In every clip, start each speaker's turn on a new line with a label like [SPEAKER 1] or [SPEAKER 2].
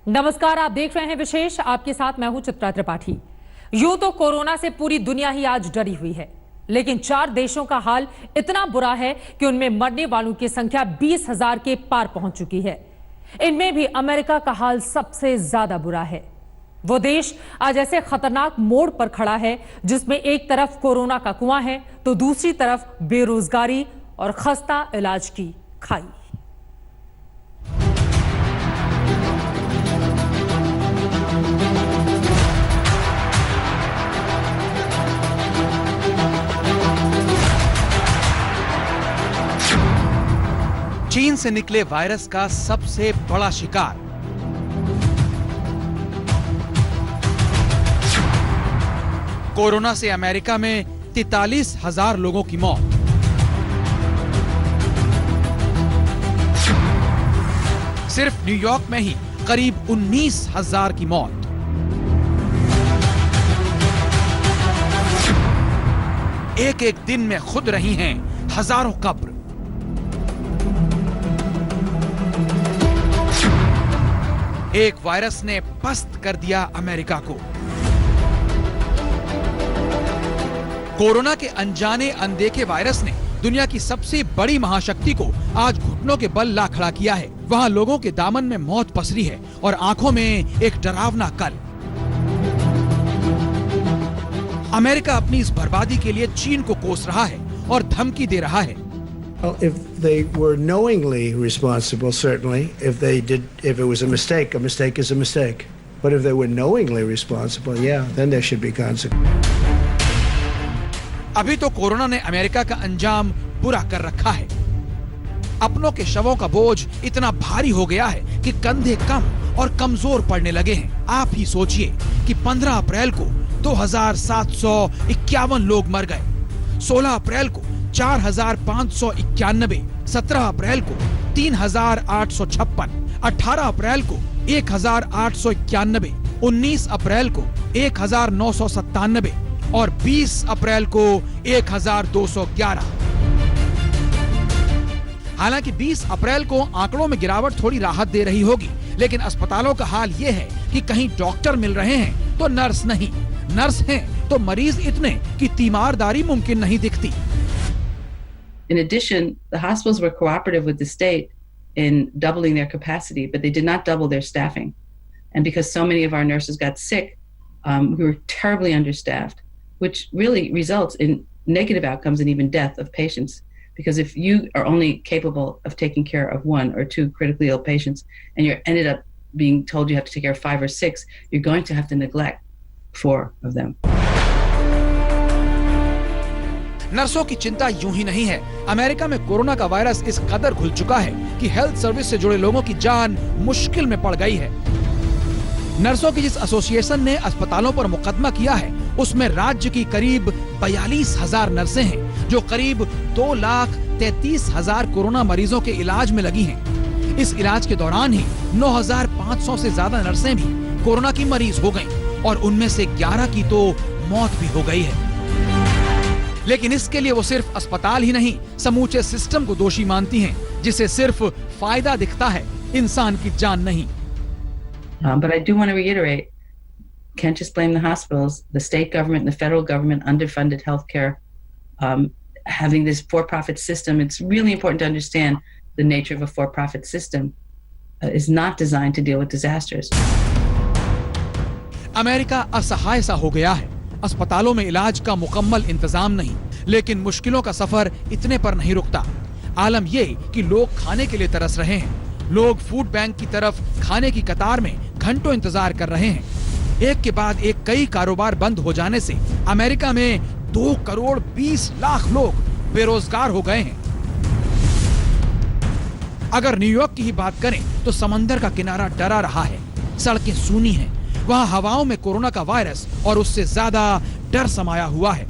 [SPEAKER 1] नमस्कार, आप देख रहे हैं विशेष। आपके साथ मैं हूं चित्रा त्रिपाठी। यूं तो कोरोना से पूरी दुनिया ही आज डरी हुई है, लेकिन 4 देशों का हाल इतना बुरा है कि उनमें मरने वालों की संख्या 20,000 के पार पहुंच चुकी है। इनमें भी अमेरिका का हाल सबसे ज्यादा बुरा है। वो देश आज ऐसे खतरनाक मोड़ पर खड़ा है जिसमें एक तरफ कोरोना का कुआं है तो दूसरी तरफ बेरोजगारी और खस्ता इलाज की खाई।
[SPEAKER 2] चीन से निकले वायरस का सबसे बड़ा शिकार कोरोना से अमेरिका में 43,000 लोगों की मौत। सिर्फ न्यूयॉर्क में ही करीब 19,000 की मौत। एक एक दिन में खुद रही हैं हजारों कब्र। एक वायरस ने पस्त कर दिया अमेरिका को। कोरोना के अनजाने अनदेखे वायरस ने दुनिया की सबसे बड़ी महाशक्ति को आज घुटनों के बल ला खड़ा किया है। वहां लोगों के दामन में मौत पसरी है और आंखों में एक डरावना कल। अमेरिका अपनी इस बर्बादी के लिए चीन को कोस रहा है और धमकी दे रहा है।
[SPEAKER 3] Well, if they were knowingly responsible, certainly. If it was a mistake is a mistake. But if they were knowingly responsible, yeah, then there should be consequences.
[SPEAKER 2] अभी तो कोरोना ने अमेरिका का अंजाम बुरा कर रखा है। अपनों के शवों का बोझ इतना भारी हो गया है कि कंधे कम और कमजोर पड़ने लगे हैं। आप ही सोचिए कि 15 अप्रैल को 2,751 लोग मर गए, 16 अप्रैल को 4,591, 17 अप्रैल को 3,856, 18 अप्रैल को 1,891, 19 अप्रैल को 1,997 और 20 अप्रैल को 1,211। हालांकि 20 अप्रैल को आंकड़ों में गिरावट थोड़ी राहत दे रही होगी, लेकिन अस्पतालों का हाल ये है कि कहीं डॉक्टर मिल रहे हैं तो नर्स नहीं, नर्स हैं तो मरीज इतने कि तीमारदारी मुमकिन नहीं दिखती।
[SPEAKER 4] In addition, the hospitals were cooperative with the state in doubling their capacity, but they did not double their staffing. And because so many of our nurses got sick, we were terribly understaffed, which really results in negative outcomes and even death of patients. Because if you are only capable of taking care of 1 or 2 critically ill patients, and you're ended up being told you have to take care of 5 or 6, you're going to have to neglect 4 of them.
[SPEAKER 2] नर्सों की चिंता यूं ही नहीं है। America में corona का virus इस कदर घुल चुका है कि हेल्थ सर्विस से जुड़े लोगों की जान मुश्किल में पड़ गई है। नर्सों की जिस एसोसिएशन ने अस्पतालों पर मुकदमा किया है, उसमें राज्य की करीब 42,000 नर्सें हैं, जो करीब 2,33,000 कोरोना मरीजों के इलाज में लगी हैं। इस इलाज के दौरान ही 9,500 से ज्यादा नर्सें भी कोरोना की मरीज हो गईं और उनमें से 11 की तो मौत भी हो गई है। लेकिन इसके लिए वो सिर्फ अस्पताल ही नहीं, समूचे सिस्टम को दोषी मानती हैं, जिसे सिर्फ फायदा दिखता है, इंसान की जान नहीं।
[SPEAKER 4] But I do want to reiterate, can't just blame the hospitals. The state government and the federal government underfunded healthcare. Having this for-profit system, it's really important to understand the nature of a for-profit system is not designed to deal with disasters.
[SPEAKER 2] America असहाय सा हो गया है। अस्पतालों में इलाज का मुकम्मल इंतजाम नहीं, लेकिन मुश्किलों का सफर इतने पर नहीं रुकता। आलम ये कि लोग खाने के लिए तरस रहे हैं। लोग फूड बैंक की तरफ खाने की कतार में घंटों इंतजार कर रहे हैं। एक के बाद एक कई कारोबार बंद हो जाने से अमेरिका में 2 करोड़ 20 लाख लोग बेरोजगार हो गए हैं। अगर न्यूयॉर्क की ही बात करें तो समंदर का किनारा डरा रहा है, सड़कें सूनी हैं, वहां हवाओं में कोरोना का वायरस और उससे ज्यादा डर समाया हुआ है।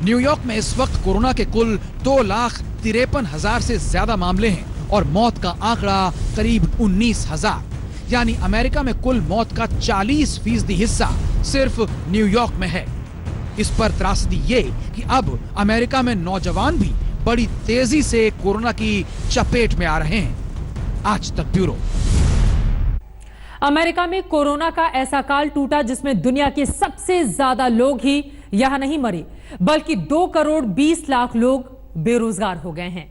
[SPEAKER 2] न्यूयॉर्क में इस वक्त कोरोना के कुल 2,53,000 से ज्यादा मामले हैं और मौत का आंकड़ा करीब 19,000। यानी अमेरिका में कुल मौत का 40% हिस्सा सिर्फ न्यूयॉर्क में है। इस पर त्रासदी ये कि अब अमेरिका में नौजवान भी बड़ी तेजी से कोरोना की चपेट में आ रहे हैं। आज तक ब्यूरो।
[SPEAKER 1] अमेरिका में कोरोना का ऐसा काल टूटा जिसमें दुनिया के सबसे ज्यादा लोग ही यहां नहीं मरे, बल्कि 2 करोड़ 20 लाख लोग बेरोजगार हो गए हैं।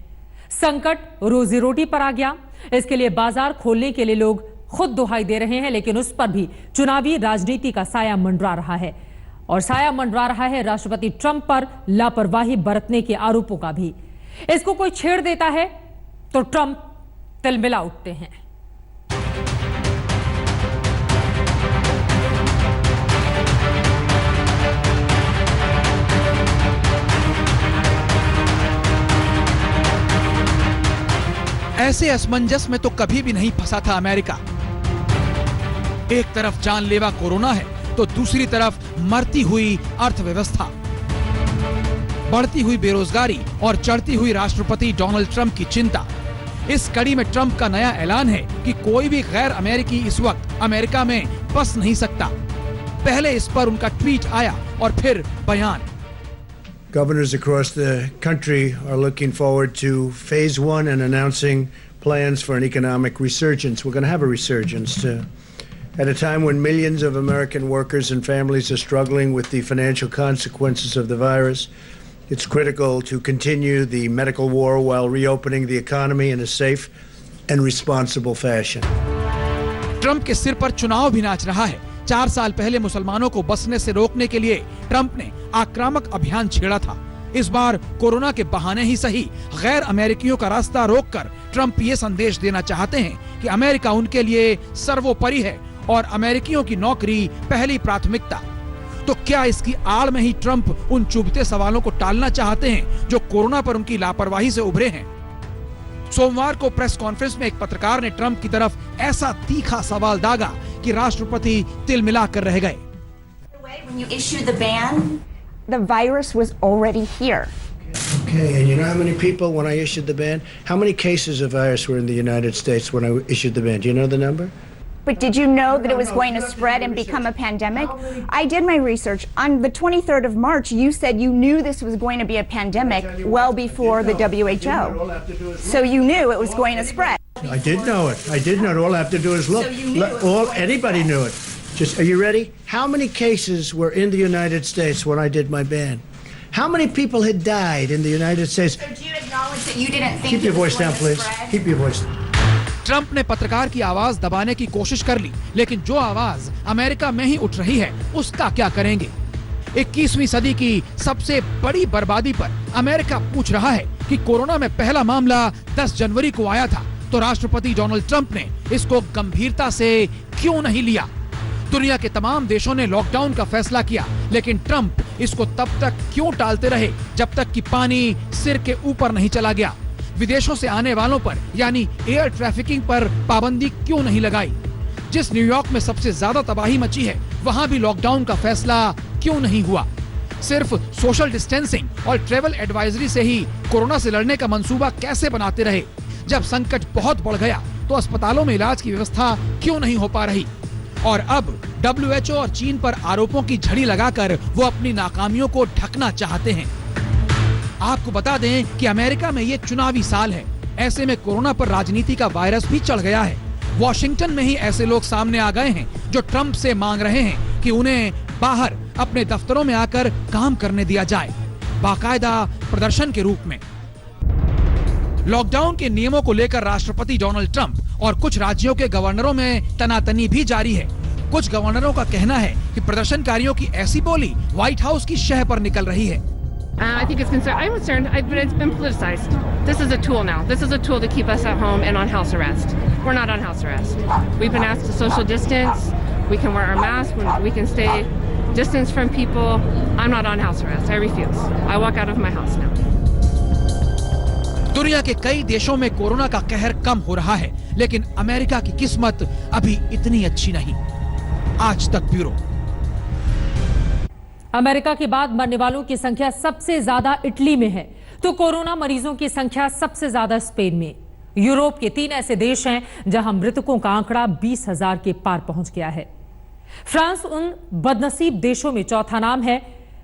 [SPEAKER 1] संकट रोजी रोटी पर आ गया। इसके लिए बाजार खोलने के लिए लोग खुद दुहाई दे रहे हैं, लेकिन उस पर भी चुनावी राजनीति का साया मंडरा रहा है। और साया मंडरा रहा है राष्ट्रपति ट्रंप पर लापरवाही बरतने के आरोपों का भी। इसको कोई छेड़ देता है तो ट्रंप तिलमिला उठते हैं।
[SPEAKER 2] ऐसे असमंजस में तो कभी भी नहीं फंसा था अमेरिका। एक तरफ जानलेवा कोरोना है तो दूसरी तरफ मरती हुई अर्थव्यवस्था, बढ़ती हुई बेरोजगारी और चढ़ती हुई राष्ट्रपति डोनाल्ड ट्रंप की चिंता। इस कड़ी में ट्रंप का नया ऐलान है कि कोई भी गैर अमेरिकी इस वक्त अमेरिका में बस नहीं सकता। पहले इस पर उनका ट्वीट आया और फिर बयान।
[SPEAKER 3] Governors across the country are looking forward to phase 1 and announcing plans for an economic resurgence. We're going to have a resurgence at a time when millions of American workers and families are struggling with the financial consequences of the virus. It's critical to continue the medical war while reopening the economy in a safe and responsible fashion.
[SPEAKER 2] Trump के सिर पर चुनाव भी नाच रहा है। 4 साल पहले मुसलमानों को बसने से रोकने के लिए ट्रंप ने आक्रामक अभियान छेड़ा था। इस बार कोरोना के बहाने ही सही गैर अमेरिकियों का रास्ता रोककर ट्रंप ये संदेश देना चाहते हैं कि अमेरिका उनके लिए सर्वोपरि है और अमेरिकियों की नौकरी पहली प्राथमिकता। तो क्या इसकी आड़ में ही ट्रंप उन चुभते सवालों को टालना चाहते हैं जो कोरोना पर उनकी लापरवाही से उभरे हैं? सोमवार को प्रेस कॉन्फ्रेंस में एक पत्रकार ने ट्रंप की तरफ ऐसा तीखा सवाल दागा कि राष्ट्रपति तिलमिला कर रह गए।
[SPEAKER 5] When you issued the ban, the virus was already here.
[SPEAKER 3] Okay, and you know how many people, when I issued the ban, how many cases of virus were in the United States when I issued the ban? Do you know the number?
[SPEAKER 5] But did you know that it was going to spread and become a pandemic? I did my research. On the 23rd of March, you said you knew this was going to be a pandemic well before the WHO. So you knew it was going to spread.
[SPEAKER 3] I did know it. I did know it. All I have to do is look.
[SPEAKER 5] So you knew
[SPEAKER 3] Anybody knew it. Just, are you ready? How many cases were in the United States when I did my ban? How many people had died in the United States?
[SPEAKER 5] So do you acknowledge that you didn't think
[SPEAKER 3] Keep your
[SPEAKER 5] it was
[SPEAKER 3] voice down,
[SPEAKER 5] going to
[SPEAKER 3] please.
[SPEAKER 5] spread?
[SPEAKER 3] Keep your voice down.
[SPEAKER 2] Trump ने पत्रकार की आवाज दबाने की कोशिश कर ली, लेकिन जो आवाज अमेरिका में ही उठ रही है उसका क्या करेंगे? 21वीं सदी की सबसे बड़ी बर्बादी पर अमेरिका पूछ रहा है कि कोरोना में पहला मामला 10 जनवरी को आया था, तो राष्ट्रपति डोनाल्ड ट्रंप ने इसको गंभीरता से क्यों नहीं लिया? दुनिया के तमाम देशों ने लॉकडाउन का फैसला किया, लेकिन ट्रंप इसको तब तक क्यों टालते रहे जब तक कि पानी सिर के ऊपर नहीं चला गया? विदेशों से आने वालों पर यानी एयर ट्रैफिकिंग पर पाबंदी क्यों नहीं लगाई? जिस न्यूयॉर्क में सबसे ज्यादा तबाही मची है वहां भी लॉकडाउन का फैसला क्यों नहीं हुआ? सिर्फ सोशल डिस्टेंसिंग और ट्रेवल एडवाइजरी से ही कोरोना से लड़ने का मंसूबा कैसे बनाते रहे? जब संकट बहुत बढ़ गया तो अस्पतालों में इलाज की व्यवस्था क्यों नहीं हो पा रही? और अब WHO और चीन पर आरोपों की झड़ी लगाकर वो अपनी नाकामियों को ढकना चाहते हैं। आपको बता दें कि अमेरिका में ये चुनावी साल है। ऐसे में कोरोना पर राजनीति का वायरस भी चढ़ गया है। वॉशिंगटन में ही ऐसे लोग सामने आ गए हैं जो ट्रंप से मांग रहे हैं कि उन्हें बाहर अपने दफ्तरों में आकर काम करने दिया जाए, बाकायदा प्रदर्शन के रूप में। लॉकडाउन के नियमों को लेकर राष्ट्रपति डोनाल्ड ट्रंप और कुछ राज्यों के गवर्नरों में तनातनी भी जारी है। कुछ गवर्नरों का कहना है कि प्रदर्शनकारियों की ऐसी बोली व्हाइट हाउस की शह पर निकल रही है।
[SPEAKER 6] I think it's concerned. I'm concerned, but it's been politicized. This is a tool now. This is a tool to keep us at home and on house arrest. We're not on house arrest. We've been asked to social distance. We can wear our masks. We can stay distance from people. I'm not on house arrest. I refuse. I walk out of my house now.
[SPEAKER 2] दुनिया के कई देशों में corona का कहर कम हो रहा है, लेकिन अमेरिका की किस्मत अभी इतनी अच्छी नहीं। आज तक ब्यूरो।
[SPEAKER 1] अमेरिका के बाद मरने वालों की संख्या सबसे ज्यादा इटली में है, तो कोरोना मरीजों की संख्या सबसे ज्यादा स्पेन में। यूरोप के 3 ऐसे देश हैं जहां मृतकों का आंकड़ा 20,000 के पार पहुंच गया है। फ्रांस उन बदनसीब देशों में चौथा नाम है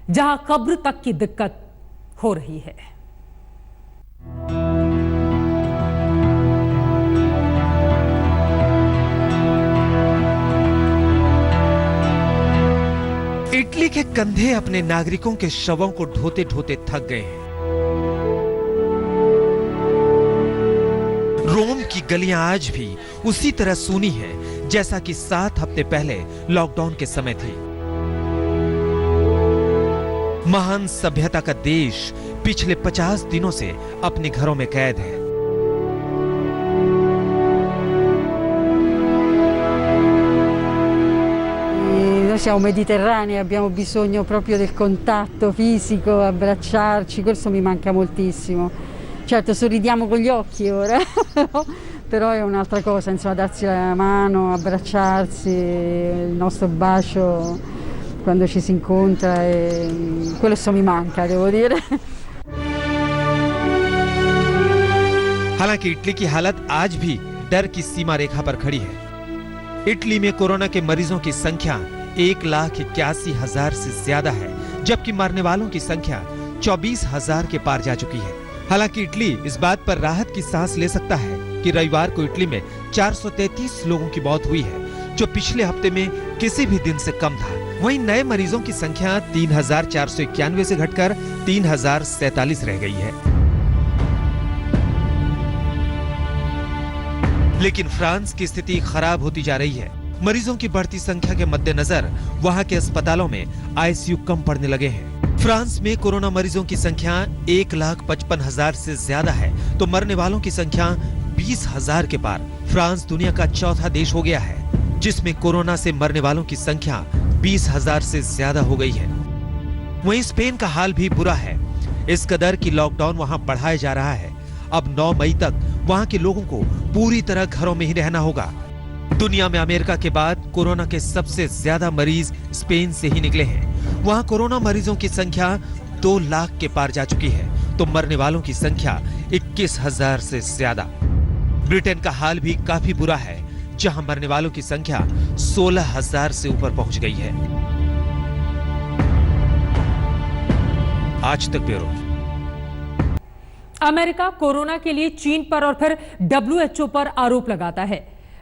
[SPEAKER 1] जहां कब्र तक की दिक्कत हो रही है।
[SPEAKER 7] इटली के कंधे अपने नागरिकों के शवों को ढोते ढोते थक गए हैं। रोम की गलियां आज भी उसी तरह सूनी हैं जैसा कि 7 हफ्ते पहले लॉकडाउन के समय थी। महान सभ्यता का देश पिछले 50 दिनों से अपने घरों में कैद है।
[SPEAKER 8] Noi siamo mediterranei, abbiamo bisogno proprio del contatto fisico, abbracciarci, questo mi manca moltissimo. Certo, sorridiamo con gli occhi ora, però è un'altra cosa, insomma, darsi la mano, abbracciarsi, il nostro bacio quando ci si incontra, quello mi manca, devo dire.
[SPEAKER 7] हालांकि Italy की हालत आज भी डर की सीमा रेखा पर खड़ी है। इटली में कोरोना के मरीजों की संख्या 1,81,000 से ज्यादा है, जबकि मरने वालों की संख्या 24,000 के पार जा चुकी है। हालांकि इटली इस बात पर राहत की सांस ले सकता है कि रविवार को इटली में 433 लोगों की मौत हुई है, जो पिछले हफ्ते में किसी भी दिन से कम था। वहीं नए मरीजों की संख्या 3,491 से घटकर 3,047 रह गई है। लेकिन फ्रांस की स्थिति खराब होती जा रही है। मरीजों की बढ़ती संख्या के मद्देनजर वहां के अस्पतालों में आईसीयू कम पड़ने लगे हैं। फ्रांस में कोरोना मरीजों की संख्या 1,55,000 से ज्यादा है, तो मरने वालों की संख्या 20,000 के पार। फ्रांस दुनिया का चौथा देश हो गया है जिसमें कोरोना से मरने वालों की संख्या 20,000 से ज्यादा हो गई है। वहीं स्पेन का हाल भी बुरा है। इस कदर की लॉकडाउन वहां बढ़ाया जा रहा है। अब 9 मई तक वहां के लोगों को पूरी तरह घरों में ही रहना होगा। दुनिया में अमेरिका के बाद कोरोना के सबसे ज्यादा मरीज स्पेन से ही निकले हैं। वहां कोरोना मरीजों की संख्या 2 लाख के पार जा चुकी है, तो मरने वालों की संख्या 21,000 से ज्यादा। ब्रिटेन का हाल भी काफी बुरा है, जहां मरने वालों की संख्या 16,000 से ऊपर पहुंच गई है। आज तक ब्यूरो।
[SPEAKER 1] अमेरिका कोरोना के लिए चीन पर और फिर WHO पर आरोप लगाता है।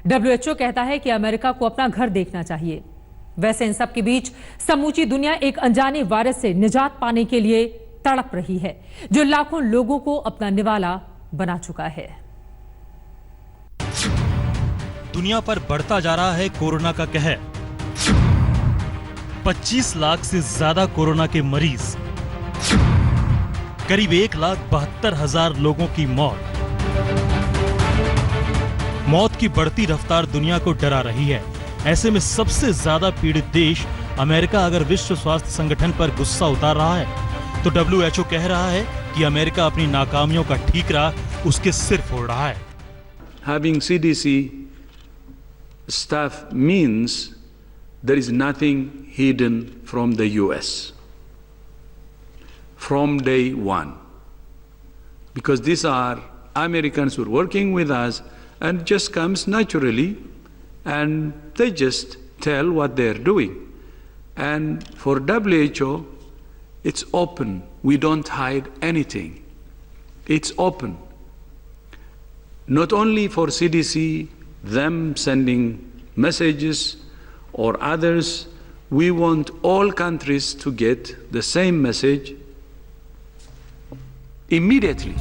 [SPEAKER 1] WHO कहता है कि अमेरिका को अपना घर देखना चाहिए। वैसे इन सब के बीच समूची दुनिया एक अनजाने वायरस से निजात पाने के लिए तड़प रही है, जो लाखों लोगों को अपना निवाला बना चुका है।
[SPEAKER 9] दुनिया पर बढ़ता जा रहा है कोरोना का कहर। 25 लाख से ज्यादा कोरोना के मरीज, करीब 1,72,000 लोगों की मौत। मौत की बढ़ती रफ्तार दुनिया को डरा रही है। ऐसे में सबसे ज्यादा पीड़ित देश अमेरिका अगर विश्व स्वास्थ्य संगठन पर गुस्सा उतार रहा है, तो WHO कह रहा है कि अमेरिका अपनी नाकामियों का ठीकरा उसके सिर फोड़ रहा है।
[SPEAKER 10] Having CDC staff means there is nothing hidden from the US from day one, because these are Americans who are working with us and just comes naturally, and they just tell what they're doing. And for WHO, it's open. We don't hide anything. It's open. Not only for CDC, them sending messages or others, we want all countries to get the same message immediately.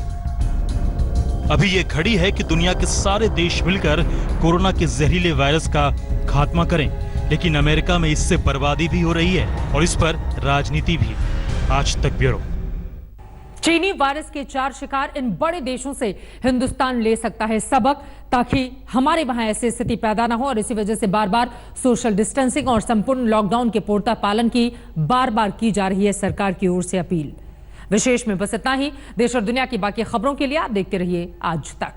[SPEAKER 9] अभी ये घड़ी है कि दुनिया के सारे देश मिलकर कोरोना के जहरीले वायरस का खात्मा करें, लेकिन अमेरिका में इससे बर्बादी भी हो रही है और इस पर राजनीति भी। आज तक ब्यूरो।
[SPEAKER 1] चीनी वायरस के 4 शिकार इन बड़े देशों से हिंदुस्तान ले सकता है सबक, ताकि हमारे वहां ऐसी स्थिति पैदा ना हो। और इसी वजह से बार बार सोशल डिस्टेंसिंग और संपूर्ण लॉकडाउन के पूर्णतः पालन की बार बार की जा रही है सरकार की ओर से अपील। विशेष में बस इतना ही। देश और दुनिया की बाकी खबरों के लिए आप देखते रहिए आज तक।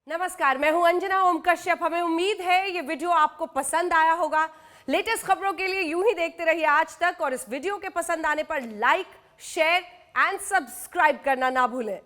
[SPEAKER 11] नमस्कार, मैं हूं अंजना ओम कश्यप। हमें उम्मीद है ये वीडियो आपको पसंद आया होगा। लेटेस्ट खबरों के लिए यूं ही देखते रहिए आज तक, और इस वीडियो के पसंद आने पर लाइक, शेयर एंड सब्सक्राइब करना ना भूलें।